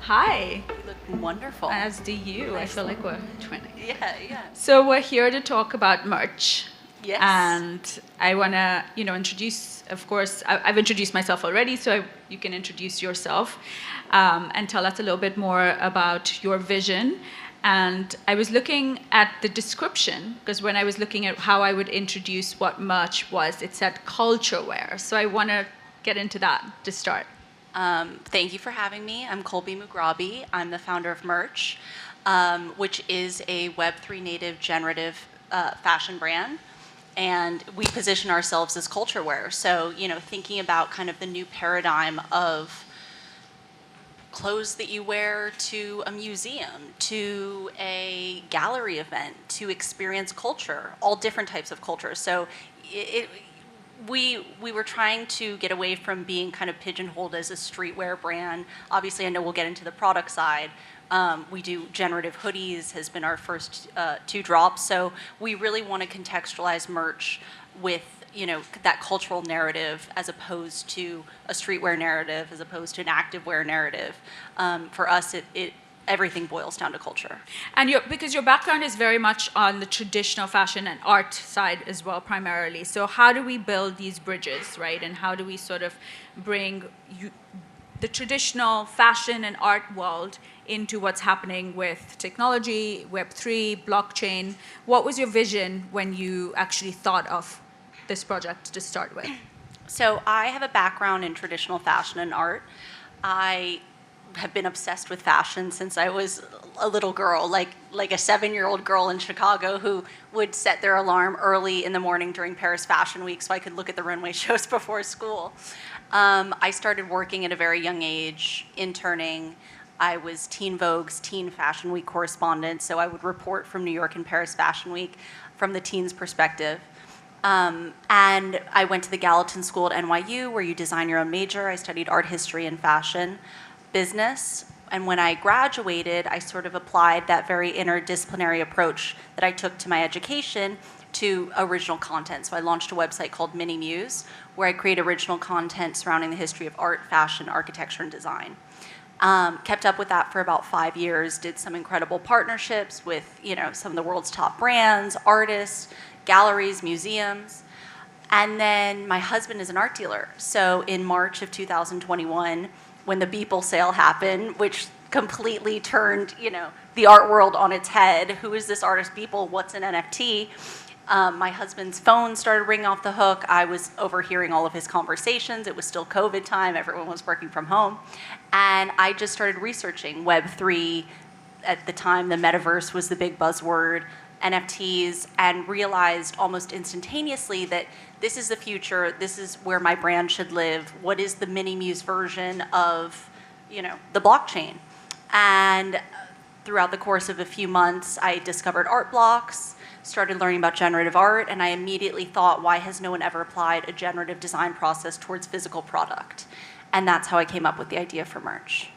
Hi, You look wonderful. as do you. I feel like we're twinning. Yeah, yeah. So we're here to talk about merch. Yes. And I want to, introduce, of course, I've introduced myself already, so you can introduce yourself and tell us a little bit more about your vision. And I was looking at the description, because when I was looking at how I would introduce what merch was, it said culture wear. So I want to get into that to start. Thank you for having me. I'm Colby Mugrabi. I'm the founder of Merch, which is a Web3 native generative fashion brand. And we position ourselves as culture wear. So, thinking about kind of the new paradigm of clothes that you wear to a museum, to a gallery event, to experience culture, all different types of culture. So we were trying to get away from being kind of pigeonholed as a streetwear brand. Obviously, I know we'll get into the product side. We do generative hoodies, has been our first two drops. So we really want to contextualize merch with that cultural narrative as opposed to a streetwear narrative, as opposed to an activewear narrative. For us, everything boils down to culture. And because your background is very much on the traditional fashion and art side as well, primarily. So how do we build these bridges, right? And how do we sort of bring the traditional fashion and art world into what's happening with technology, Web3, blockchain? What was your vision when you actually thought of this project to start with? So I have a background in traditional fashion and art. I have been obsessed with fashion since I was a little girl, like a 7-year-old girl in Chicago who would set their alarm early in the morning during Paris Fashion Week so I could look at the runway shows before school. I started working at a very young age, interning. I was Teen Vogue's Teen Fashion Week correspondent, so I would report from New York and Paris Fashion Week from the teens' perspective. And I went to the Gallatin School at NYU, where you design your own major. I studied art history and fashion business. And when I graduated, I sort of applied that very interdisciplinary approach that I took to my education to original content. So I launched a website called Mini Muse, where I create original content surrounding the history of art, fashion, architecture, and design. Kept up with that for about 5 years, did some incredible partnerships with some of the world's top brands, artists, galleries, museums. And then my husband is an art dealer. So in March of 2021, when the Beeple sale happened, which completely turned, the art world on its head. Who is this artist Beeple? What's an NFT? My husband's phone started ringing off the hook. I was overhearing all of his conversations. It was still COVID time. Everyone was working from home. And I just started researching Web3. At the time, the metaverse was the big buzzword, NFTs, and realized almost instantaneously that this is the future. This is where my brand should live. What is the Mini Muse version of, the blockchain? And throughout the course of a few months, I discovered art blocks, started learning about generative art, and I immediately thought, why has no one ever applied a generative design process towards physical product? And that's how I came up with the idea for merch.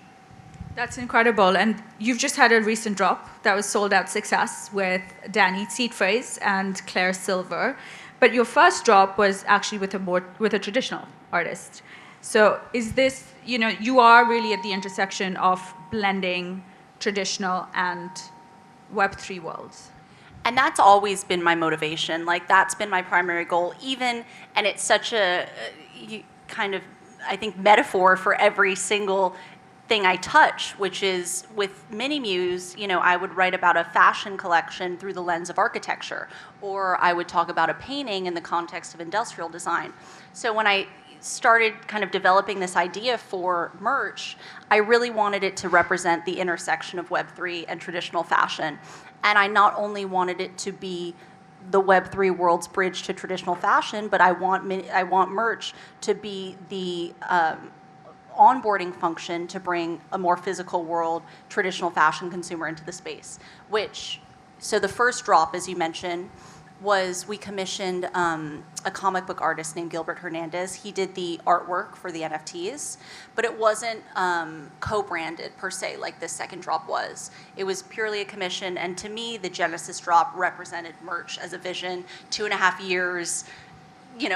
That's incredible. And you've just had a recent drop that was sold out success with Danny Seedphrase and Claire Silver. But your first drop was actually with a traditional artist. So is this, you are really at the intersection of blending traditional and Web3 worlds. And that's always been my motivation. That's been my primary goal, and it's such a kind of, I think, metaphor for every single thing I touch, which is with Mini Muse, I would write about a fashion collection through the lens of architecture, or I would talk about a painting in the context of industrial design. So when I started kind of developing this idea for merch, I really wanted it to represent the intersection of Web3 and traditional fashion. And I not only wanted it to be the Web3 world's bridge to traditional fashion, but I want merch to be the onboarding function to bring a more physical world, traditional fashion consumer into the space. So the first drop, as you mentioned, was we commissioned a comic book artist named Gilbert Hernandez. He did the artwork for the NFTs, but it wasn't co-branded per se like this second drop was. It was purely a commission, and to me, the Genesis drop represented merch as a vision. 2.5 years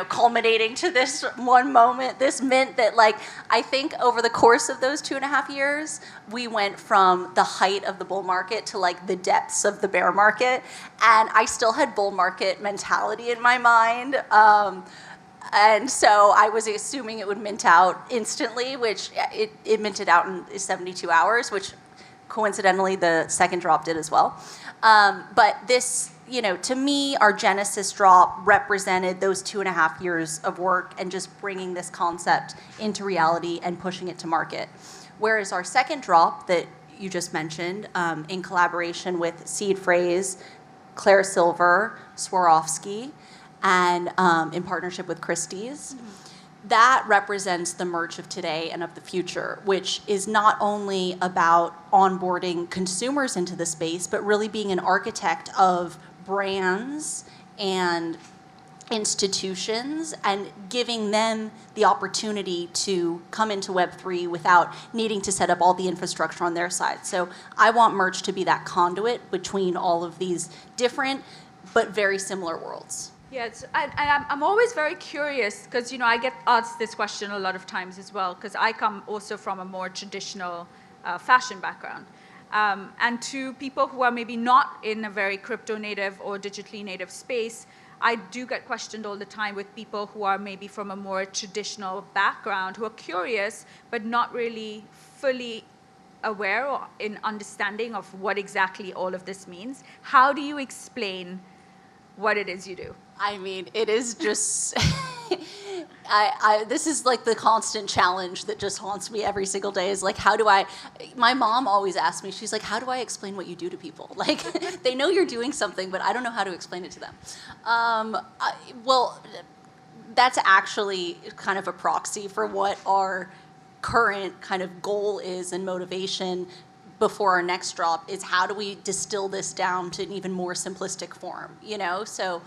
culminating to this one moment, this mint that, like, I think over the course of those 2.5 years, we went from the height of the bull market to like the depths of the bear market. And I still had bull market mentality in my mind. And so I was assuming it would mint out instantly, which it minted out in 72 hours, which coincidentally the second drop did as well. But this, to me, our Genesis drop represented those 2.5 years of work and just bringing this concept into reality and pushing it to market. Whereas our second drop that you just mentioned, in collaboration with Seed Phrase, Claire Silver, Swarovski, and in partnership with Christie's, that represents the merch of today and of the future, which is not only about onboarding consumers into the space, but really being an architect of brands and institutions and giving them the opportunity to come into Web3 without needing to set up all the infrastructure on their side. So I want merch to be that conduit between all of these different but very similar worlds. Yes, and I'm always very curious because, I get asked this question a lot of times as well because I come also from a more traditional fashion background. And to people who are maybe not in a very crypto native or digitally native space, I do get questioned all the time with people who are maybe from a more traditional background who are curious but not really fully aware or in understanding of what exactly all of this means. How do you explain what it is you do? I mean, it is just, this is like the constant challenge that just haunts me every single day is like, my mom always asks me, she's like, how do I explain what you do to people? Like, they know you're doing something, but I don't know how to explain it to them. Well, that's actually kind of a proxy for what our current kind of goal is and motivation before our next drop is how do we distill this down to an even more simplistic form, So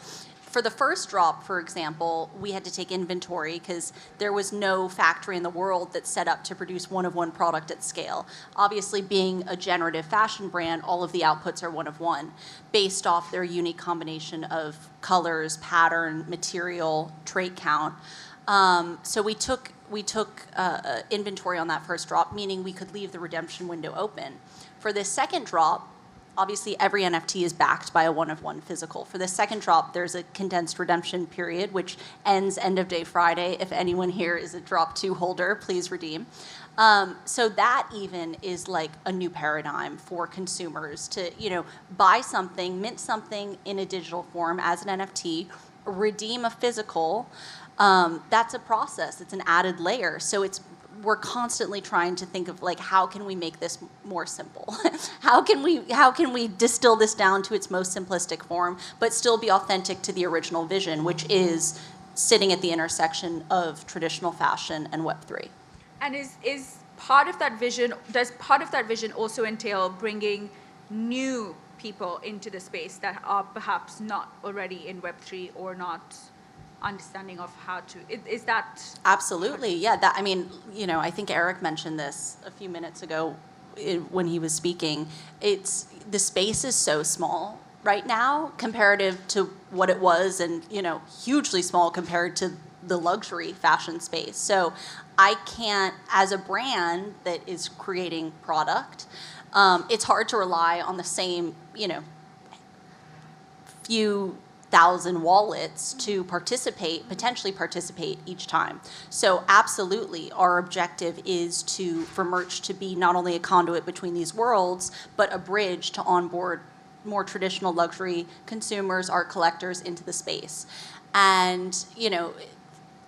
for the first drop, for example, we had to take inventory because there was no factory in the world that's set up to produce one-of-one product at scale. Obviously, being a generative fashion brand, all of the outputs are one-of-one based off their unique combination of colors, pattern, material, trait count. So we took inventory on that first drop, meaning we could leave the redemption window open. For this second drop, obviously every NFT is backed by a one-of-one physical. For this second drop, there's a condensed redemption period, which ends end of day Friday. If anyone here is a drop 2 holder, please redeem. So that even is like a new paradigm for consumers to, buy something, mint something in a digital form as an NFT, redeem a physical. That's a process. It's an added layer. So we're constantly trying to think of like how can we make this more simple? how can we distill this down to its most simplistic form, but still be authentic to the original vision, which is sitting at the intersection of traditional fashion and Web3. And is part of that vision? Does part of that vision also entail bringing new people into the space that are perhaps not already in Web3 or not understanding of how to, is that? Absolutely, yeah. I think Eric mentioned this a few minutes ago when he was speaking. The space is so small right now comparative to what it was and, hugely small compared to the luxury fashion space. So I can't, as a brand that is creating product, it's hard to rely on the same, few thousand wallets to potentially participate each time. So absolutely, our objective is for merch to be not only a conduit between these worlds, but a bridge to onboard more traditional luxury consumers, art collectors into the space. And,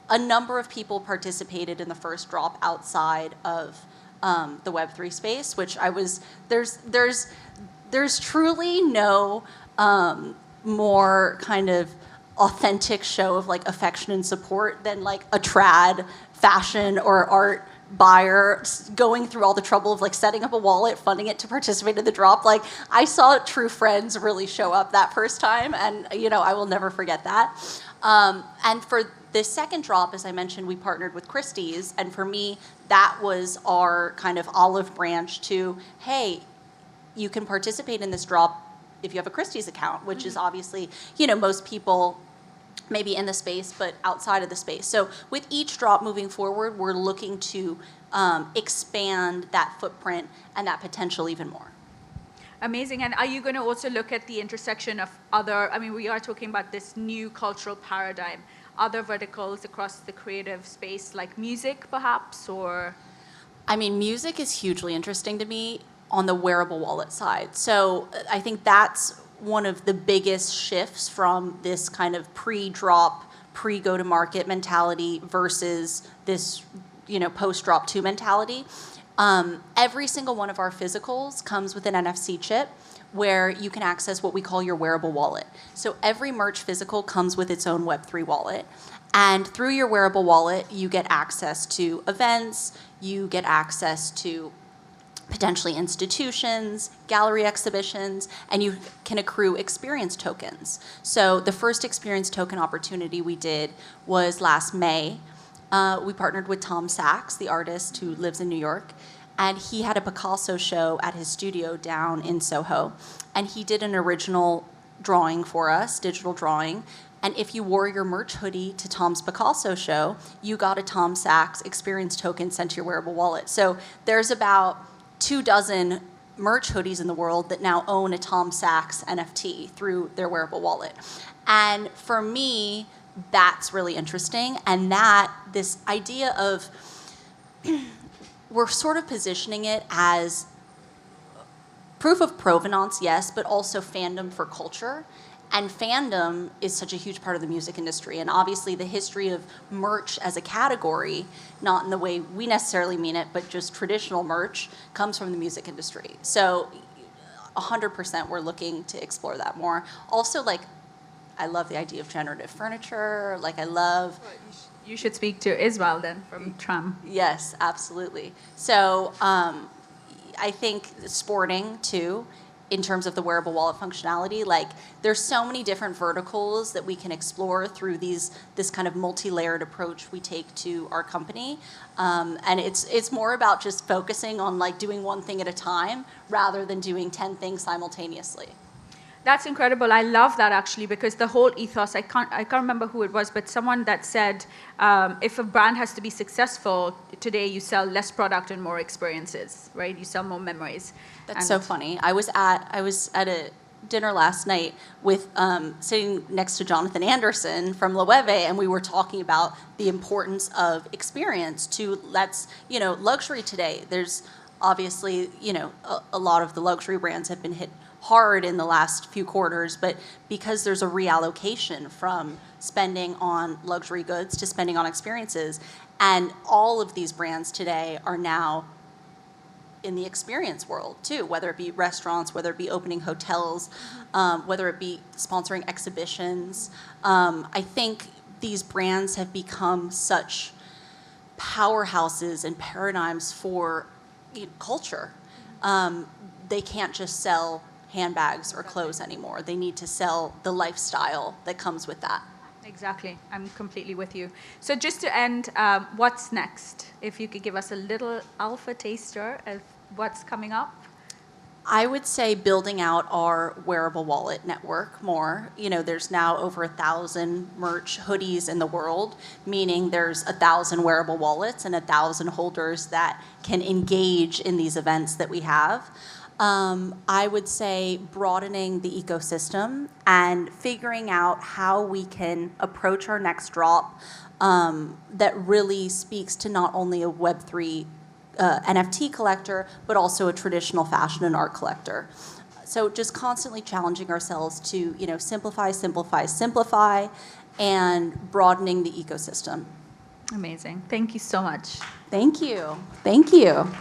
a number of people participated in the first drop outside of the Web3 space, which there's truly no more kind of authentic show of like affection and support than like a trad fashion or art buyer going through all the trouble of like setting up a wallet, funding it to participate in the drop. Like I saw true friends really show up that first time, and I will never forget that. And for this second drop, as I mentioned, we partnered with Christie's, and for me, that was our kind of olive branch to, hey, you can participate in this drop if you have a Christie's account, which is obviously, most people maybe in the space, but outside of the space. So with each drop moving forward, we're looking to expand that footprint and that potential even more. Amazing. And are you going to also look at the intersection of other, I mean, we are talking about this new cultural paradigm, other verticals across the creative space, like music perhaps, or? I mean, music is hugely interesting to me on the wearable wallet side. So I think that's one of the biggest shifts from this kind of pre-drop, pre-go-to-market mentality versus this, post-drop 2 mentality. Every single one of our physicals comes with an NFC chip where you can access what we call your wearable wallet. So every merch physical comes with its own Web3 wallet. And through your wearable wallet, you get access to events, you get access to potentially institutions, gallery exhibitions, and you can accrue experience tokens. So the first experience token opportunity we did was last May. We partnered with Tom Sachs, the artist who lives in New York, and he had a Picasso show at his studio down in Soho. And he did an original drawing for us, digital drawing. And if you wore your merch hoodie to Tom's Picasso show, you got a Tom Sachs experience token sent to your wearable wallet. So there's about 24 merch hoodies in the world that now own a Tom Sachs NFT through their wearable wallet. And for me, that's really interesting. And this idea of, we're sort of positioning it as proof of provenance, yes, but also fandom for culture. And fandom is such a huge part of the music industry. And obviously the history of merch as a category, not in the way we necessarily mean it, but just traditional merch, comes from the music industry. So 100% we're looking to explore that more. Also, I love the idea of generative furniture. You should speak to Ismail then from Tram. Yes, absolutely. So I think sporting too, in terms of the wearable wallet functionality, there's so many different verticals that we can explore through this kind of multi-layered approach we take to our company. And it's more about just focusing on doing one thing at a time rather than doing 10 things simultaneously. That's incredible. I love that actually, because the whole ethos, I can't remember who it was, but someone that said, if a brand has to be successful, today you sell less product and more experiences, right? You sell more memories. That's so funny. I was at a dinner last night with sitting next to Jonathan Anderson from Loewe, and we were talking about the importance of experience to luxury today. There's obviously, a lot of the luxury brands have been hit hard in the last few quarters, but because there's a reallocation from spending on luxury goods to spending on experiences, and all of these brands today are now in the experience world too, whether it be restaurants, whether it be opening hotels, whether it be sponsoring exhibitions. I think these brands have become such powerhouses and paradigms for culture. They can't just sell handbags or clothes anymore. They need to sell the lifestyle that comes with that. Exactly. I'm completely with you. So just to end, what's next? If you could give us a little alpha taster of what's coming up. I would say building out our wearable wallet network more. There's now over 1,000 merch hoodies in the world, meaning there's 1,000 wearable wallets and 1,000 holders that can engage in these events that we have. I would say broadening the ecosystem and figuring out how we can approach our next drop that really speaks to not only a Web3 NFT collector, but also a traditional fashion and art collector. So just constantly challenging ourselves to, simplify, and broadening the ecosystem. Amazing. Thank you so much. Thank you. Thank you.